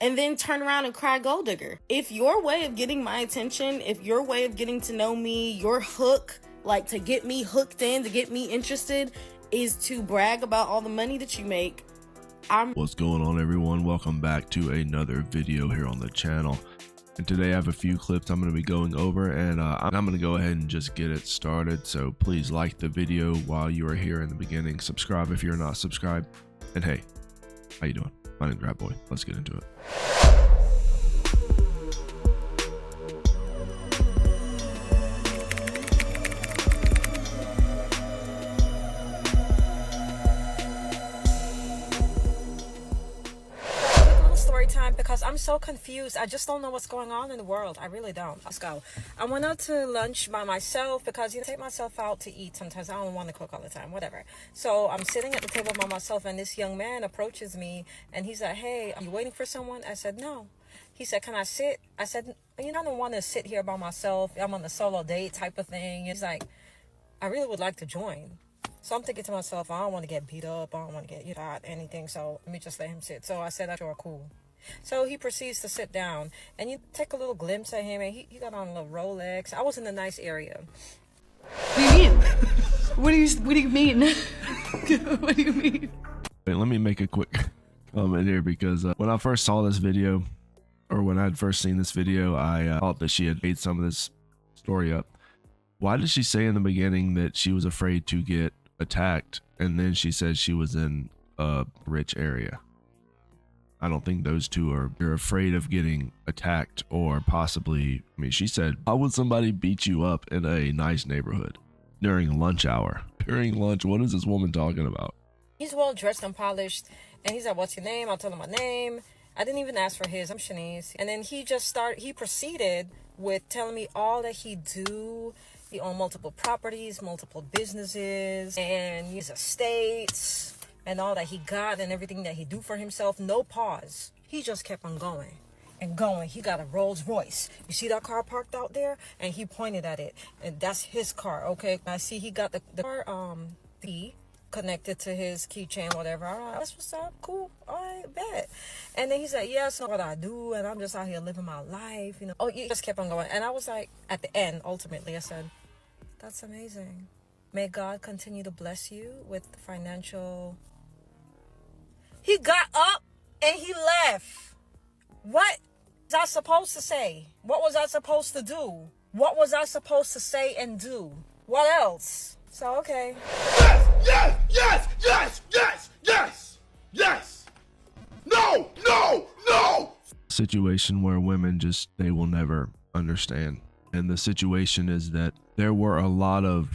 and then turn around and cry gold digger. If your way of getting my attention, if your way of getting to know me, your hook, like to get me hooked in, to get me interested, is to brag about all the money that you make, What's going on, everyone? Welcome back to another video here on the channel. And today I have a few clips I'm going to be going over, and I'm going to go ahead and just get it started. So please like the video while you are here in the beginning. Subscribe if you're not subscribed. And hey, how you doing? My name's Rat Boy. Let's get into it. Time because I'm so confused. I just don't know what's going on in the world. I really don't. Let's go. I went out to lunch by myself because I take myself out to eat sometimes. I don't want to cook all the time, whatever. So I'm sitting at the table by myself, and this young man approaches me, and he's like, "Hey, are you waiting for someone?" I said, "No." He said, "Can I sit?" I said, "You know, I don't want to sit here by myself. I'm on a solo date type of thing." He's like, "I really would like to join." So I'm thinking to myself, I don't want to get beat up. I don't want to get shot, anything. So let me just let him sit. So I said, "Sure, cool." So he proceeds to sit down, and you take a little glimpse at him, and he got on a little Rolex. I was in a nice area. What do you mean? What do you mean? What do you mean? Wait, let me make a quick comment here, because when I first saw this video, or when I had first seen this video, I thought that she had made some of this story up. Why did she say in the beginning that she was afraid to get attacked, and then she said she was in a rich area? I don't think those two are. You're afraid of getting attacked, or possibly, I mean, she said, how would somebody beat you up in a nice neighborhood during lunch hour? During lunch, what is this woman talking about? He's well dressed and polished, and he's like, "What's your name?" I'll tell him my name. I didn't even ask for his. I'm Shanice. And then he proceeded with telling me all that he do. He owned multiple properties, multiple businesses, and his estates, and all that he got and everything that he do for himself. No pause. He just kept on going and going. He got a Roll Royce. You see that car parked out there? And he pointed at it, and that's his car. Okay, I see he got the car key connected to his keychain, whatever. All right, that's what's up. Cool. All right, bet. And then he said, "Yes, yeah, what I do, and I'm just out here living my life, you know." Oh, he just kept on going. And I was like, at the end, ultimately, I said, "That's amazing. May God continue to bless you with financial..." He got up and he left. What was I supposed to say? What was I supposed to do? What was I supposed to say and do? What else? So, okay. Yes, yes, yes, yes, yes, yes, yes. No, no, no. Situation where women just, they will never understand. And the situation is that there were a lot of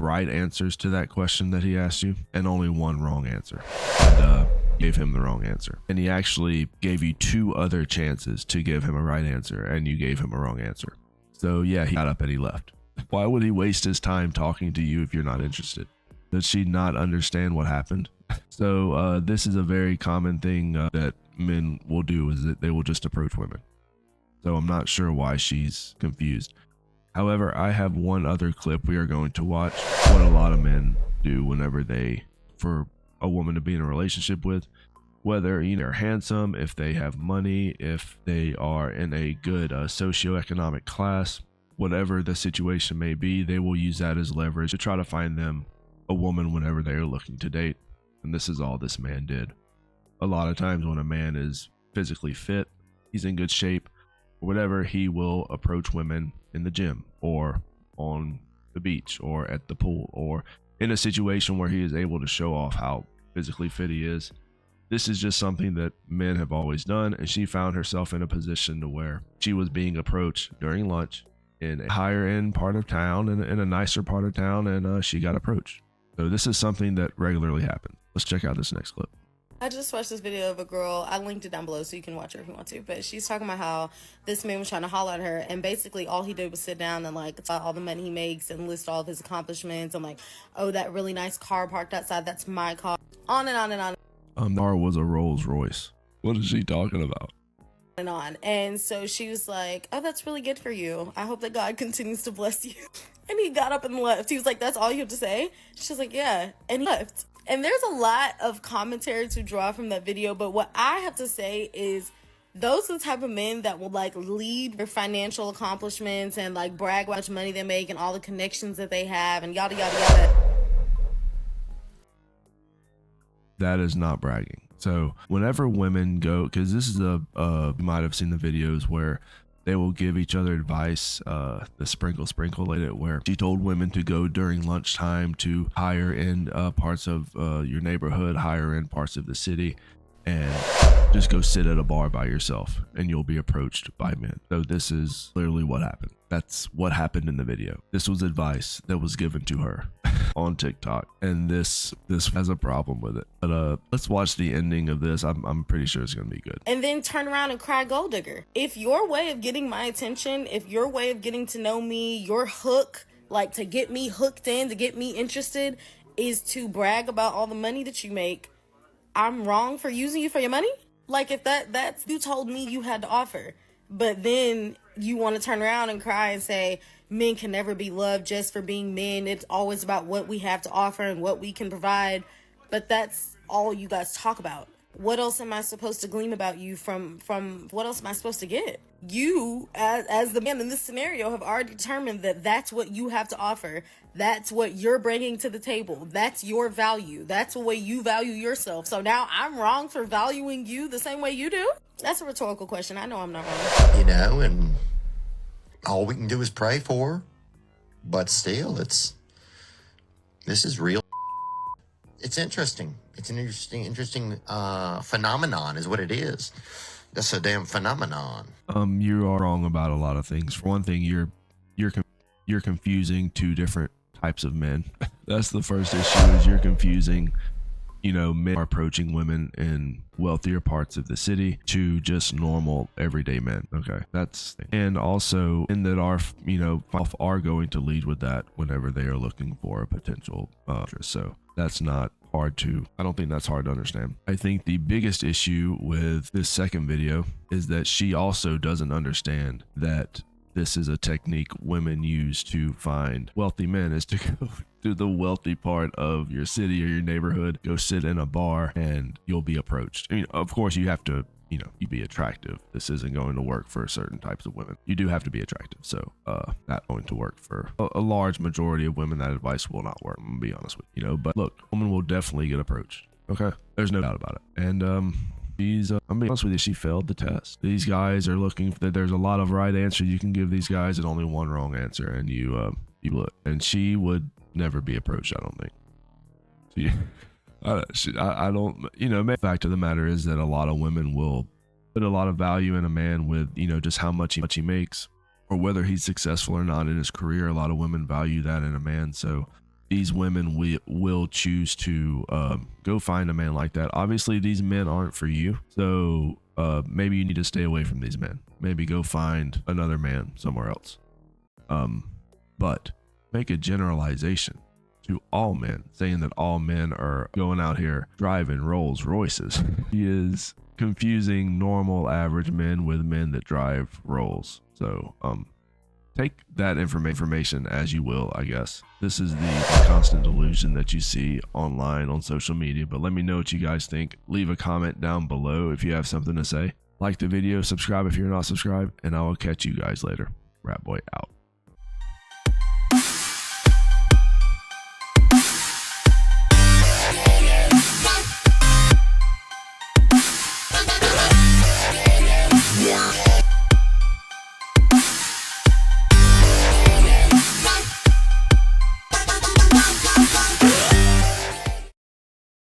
right answers to that question that he asked you, and only one wrong answer. And gave him the wrong answer. And he actually gave you two other chances to give him a right answer, and you gave him a wrong answer. So yeah, he got up and he left. Why would he waste his time talking to you if you're not interested? Does she not understand what happened? So this is a very common thing that men will do, is that they will just approach women. So I'm not sure why she's confused. However, I have one other clip we are going to watch. What a lot of men do whenever for a woman to be in a relationship with, whether they're handsome, if they have money, if they are in a good socioeconomic class, whatever the situation may be, they will use that as leverage to try to find them a woman whenever they are looking to date. And this is all this man did. A lot of times when a man is physically fit, he's in good shape, or whatever, he will approach women in the gym or on the beach or at the pool, or in a situation where he is able to show off how physically fit he is. This is just something that men have always done, and she found herself in a position to where she was being approached during lunch in a higher end part of town, and in a nicer part of town, and she got approached. So this is something that regularly happens. Let's check out this next clip. I just watched this video of a girl. I linked it down below so you can watch her if you want to. But she's talking about how this man was trying to holler at her, and basically all he did was sit down and like talk all the money he makes and list all of his accomplishments. I'm like, "Oh, that really nice car parked outside, that's my car." On and on and on. The car was a Rolls Royce. What is she talking about? And on. And so she was like, "Oh, that's really good for you. I hope that God continues to bless you." And he got up and left. He was like, "That's all you have to say?" She's like, "Yeah." And he left. And there's a lot of commentary to draw from that video, but what I have to say is those are the type of men that will like lead their financial accomplishments and like brag about how much money they make and all the connections that they have and yada yada yada. That is not bragging. So whenever women go, because this is you might have seen the videos where they will give each other advice, the sprinkle lady, where she told women to go during lunchtime to higher end parts of your neighborhood, higher end parts of the city, and just go sit at a bar by yourself and you'll be approached by men. So this is clearly what happened. That's what happened in the video. This was advice that was given to her on TikTok, and this has a problem with it. But let's watch the ending of this. I'm pretty sure it's gonna be good. And then turn around and cry gold digger. If your way of getting my attention, if your way of getting to know me, your hook, like to get me hooked in, to get me interested, is to brag about all the money that you make, I'm wrong for using you for your money? Like if that's you told me you had to offer, but then you want to turn around and cry and say men can never be loved just for being men. It's always about what we have to offer and what we can provide. But that's all you guys talk about. What else am I supposed to glean about you from what else am I supposed to get? You, as the man in this scenario, have already determined that that's what you have to offer. That's what you're bringing to the table. That's your value. That's the way you value yourself. So now I'm wrong for valuing you the same way you do? That's a rhetorical question. I know I'm not wrong. You know, and all we can do is pray for her. But still, this is real. It's interesting. It's an interesting phenomenon is what it is. That's a damn phenomenon. You are wrong about a lot of things. For one thing, you're confusing two different types of men. That's the first issue, is you're confusing, men are approaching women in wealthier parts of the city to just normal everyday men. Okay, and also men that are going to lead with that whenever they are looking for a potential interest. So that's not hard to, I don't think that's hard to understand. I think the biggest issue with this second video is that she also doesn't understand that this is a technique women use to find wealthy men, is to go to the wealthy part of your city or your neighborhood, go sit in a bar, and you'll be approached. I mean, of course you have to, you be attractive. This isn't going to work for certain types of women. You do have to be attractive. So not going to work for a large majority of women. That advice will not work, I'm gonna be honest with you. But look, women will definitely get approached. Okay, there's no doubt about it. And I'm being honest with you, she failed the test. These guys are looking for, there's a lot of right answers you can give these guys and only one wrong answer, and you blew it. And she would never be approached, I don't think. I don't, the fact of the matter is that a lot of women will put a lot of value in a man with, just how much he makes, or whether he's successful or not in his career. A lot of women value that in a man. So these women will choose to go find a man like that. Obviously, these men aren't for you. So maybe you need to stay away from these men. Maybe go find another man somewhere else. But make a generalization to all men, saying that all men are going out here driving Rolls Royces. He is confusing normal average men with men that drive Rolls. So take that information as you will, I guess. This is the constant delusion that you see online on social media. But let me know what you guys think. Leave a comment down below if you have something to say. Like the video, subscribe if you're not subscribed, and I will catch you guys later. Rat Boy out.